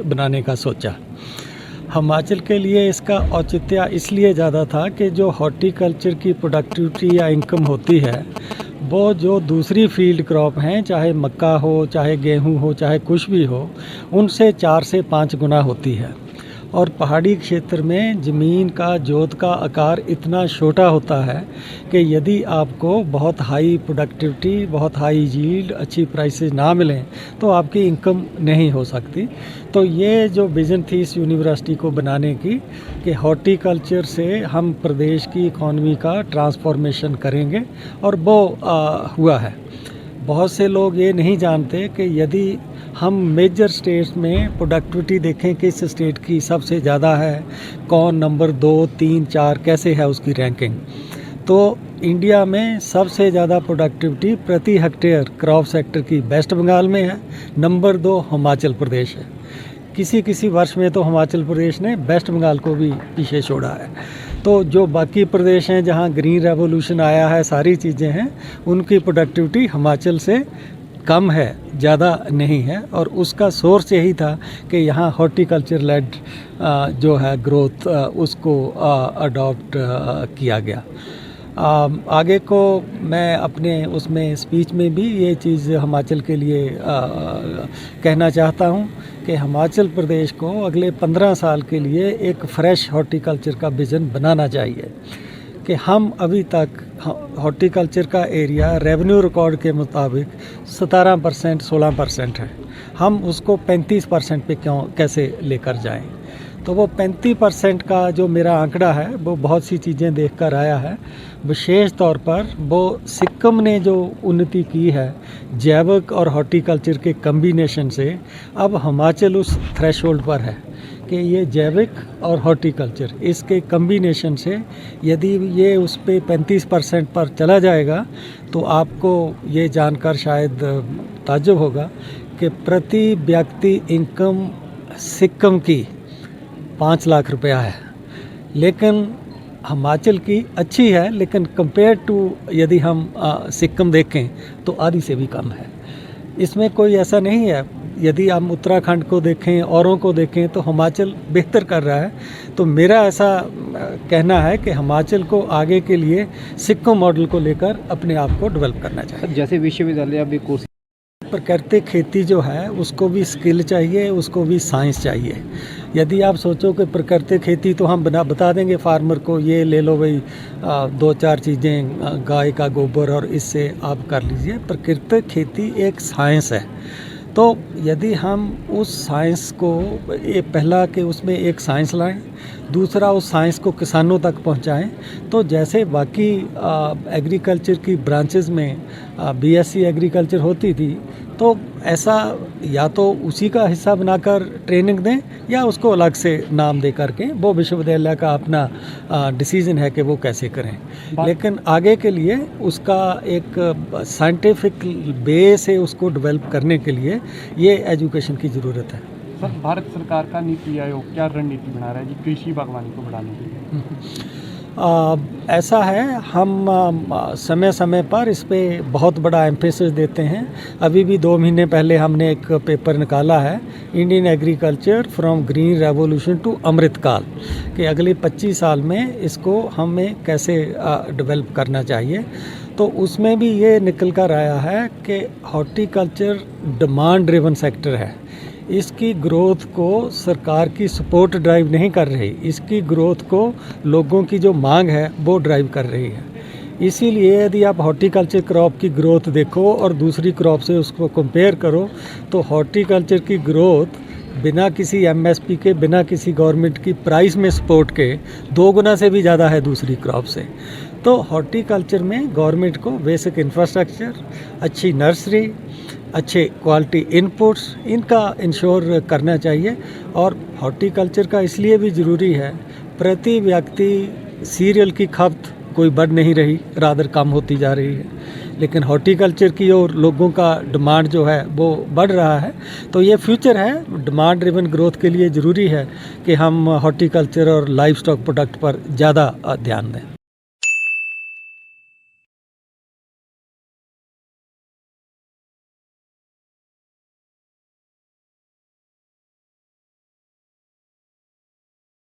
बनाने का सोचा। हिमाचल के लिए इसका औचित्य इसलिए ज़्यादा था कि जो हॉर्टिकल्चर की प्रोडक्टिविटी या इनकम होती है वो जो दूसरी फील्ड क्रॉप हैं, चाहे मक्का हो, चाहे गेहूं हो, चाहे कुछ भी हो, उनसे 4 से 5 गुना होती है। और पहाड़ी क्षेत्र में ज़मीन का जोत का आकार इतना छोटा होता है कि यदि आपको बहुत हाई प्रोडक्टिविटी, बहुत हाई यील्ड, अच्छी प्राइसेस ना मिलें तो आपकी इनकम नहीं हो सकती। तो ये जो विज़न थी इस यूनिवर्सिटी को बनाने की कि हॉर्टिकल्चर से हम प्रदेश की इकॉनमी का ट्रांसफॉर्मेशन करेंगे, और वो हुआ है। बहुत से लोग ये नहीं जानते कि यदि हम मेजर स्टेट्स में प्रोडक्टिविटी देखें किस स्टेट की सबसे ज़्यादा है, कौन नंबर 2, 3, 4 कैसे है उसकी रैंकिंग, तो इंडिया में सबसे ज़्यादा प्रोडक्टिविटी प्रति हेक्टेयर क्रॉप सेक्टर की वेस्ट बंगाल में है। नंबर 2 हिमाचल प्रदेश है। किसी वर्ष में तो हिमाचल प्रदेश ने वेस्ट बंगाल को भी पीछे छोड़ा है। तो जो बाकी प्रदेश हैं जहाँ ग्रीन रेवोल्यूशन आया है, सारी चीज़ें हैं, उनकी प्रोडक्टिविटी हिमाचल से कम है, ज़्यादा नहीं है। और उसका सोर्स यही था कि यहाँ हॉर्टिकल्चर लेड जो है ग्रोथ उसको अडॉप्ट किया गया। आगे को मैं अपने उसमें स्पीच में भी ये चीज़ हिमाचल के लिए कहना चाहता हूँ कि हिमाचल प्रदेश को अगले 15 साल के लिए एक फ्रेश हॉर्टिकल्चर का विज़न बनाना चाहिए कि हम अभी तक हॉर्टिकल्चर का एरिया रेवेन्यू रिकॉर्ड के मुताबिक 17%, 16% है। हम उसको 35% पे कैसे लेकर जाएं। तो वो 35% का जो मेरा आंकड़ा है वो बहुत सी चीज़ें देखकर आया है। विशेष तौर पर वो सिक्किम ने जो उन्नति की है जैविक और हॉर्टिकल्चर के कम्बिनेशन से, अब हिमाचल उस थ्रेशोल्ड पर है कि ये जैविक और हॉर्टिकल्चर इसके कम्बिनेशन से यदि ये उस पे 35% पर चला जाएगा तो आपको ये जानकर शायद ताज्जुब होगा कि प्रति व्यक्ति इनकम सिक्किम की 5 लाख रुपया है। लेकिन हिमाचल की अच्छी है, लेकिन कंपेयर टू यदि हम सिक्किम देखें तो आधी से भी कम है। इसमें कोई ऐसा नहीं है, यदि हम उत्तराखंड को देखें, औरों को देखें तो हिमाचल बेहतर कर रहा है। तो मेरा ऐसा कहना है कि हिमाचल को आगे के लिए सिक्किम मॉडल को लेकर अपने आप को डेवलप करना चाहिए। जैसे विश्वविद्यालय अभी कोर्स प्राकृतिक खेती जो है उसको भी स्किल चाहिए, उसको भी साइंस चाहिए। यदि आप सोचो कि प्राकृतिक खेती तो हम बता देंगे फार्मर को, ये ले लो भाई 2-4 चीज़ें, गाय का गोबर और इससे आप कर लीजिए। प्राकृतिक खेती एक साइंस है। तो यदि हम उस साइंस को ये पहला कि उसमें एक साइंस लाएं, दूसरा उस साइंस को किसानों तक पहुंचाएं, तो जैसे बाकी एग्रीकल्चर की ब्रांचेस में बीएससी एग्रीकल्चर होती थी, तो ऐसा या तो उसी का हिस्सा बनाकर ट्रेनिंग दें या उसको अलग से नाम दे करके, वो विश्वविद्यालय का अपना डिसीजन है कि वो कैसे करें। लेकिन आगे के लिए उसका एक साइंटिफिक बेस है, उसको डेवलप करने के लिए ये एजुकेशन की ज़रूरत है। सर, भारत सरकार का नीति आयोग क्या रणनीति बना रहा है जी कृषि बागवानी को बढ़ाने के लिए? ऐसा है, हम समय समय पर इस पे बहुत बड़ा एम्फेसिस देते हैं। अभी भी 2 महीने पहले हमने एक पेपर निकाला है, Indian agriculture from green revolution to Amritkaal, कि अगले 25 साल में इसको हमें कैसे डेवलप करना चाहिए। तो उसमें भी ये निकल कर आया है कि हॉर्टिकल्चर डिमांड ड्रिवन सेक्टर है। इसकी ग्रोथ को सरकार की सपोर्ट ड्राइव नहीं कर रही, इसकी ग्रोथ को लोगों की जो मांग है वो ड्राइव कर रही है। इसीलिए यदि आप हॉर्टिकल्चर क्रॉप की ग्रोथ देखो और दूसरी क्रॉप से उसको कंपेयर करो, तो हॉर्टिकल्चर की ग्रोथ बिना किसी एमएसपी के, बिना किसी गवर्नमेंट की प्राइस में सपोर्ट के 2 गुना से भी ज़्यादा है दूसरी क्रॉप से। तो हॉर्टिकल्चर में गवर्नमेंट को बेसिक इंफ्रास्ट्रक्चर, अच्छी नर्सरी, अच्छे क्वालिटी इनपुट्स, इनका इंश्योर करना चाहिए। और हॉर्टिकल्चर का इसलिए भी ज़रूरी है, प्रति व्यक्ति सीरियल की खपत कोई बढ़ नहीं रही, रादर कम होती जा रही है, लेकिन हॉर्टिकल्चर की और लोगों का डिमांड जो है वो बढ़ रहा है। तो ये फ्यूचर है, डिमांड ड्रिवन ग्रोथ के लिए ज़रूरी है कि हम हॉर्टिकल्चर और लाइव स्टॉक प्रोडक्ट पर ज़्यादा ध्यान दें।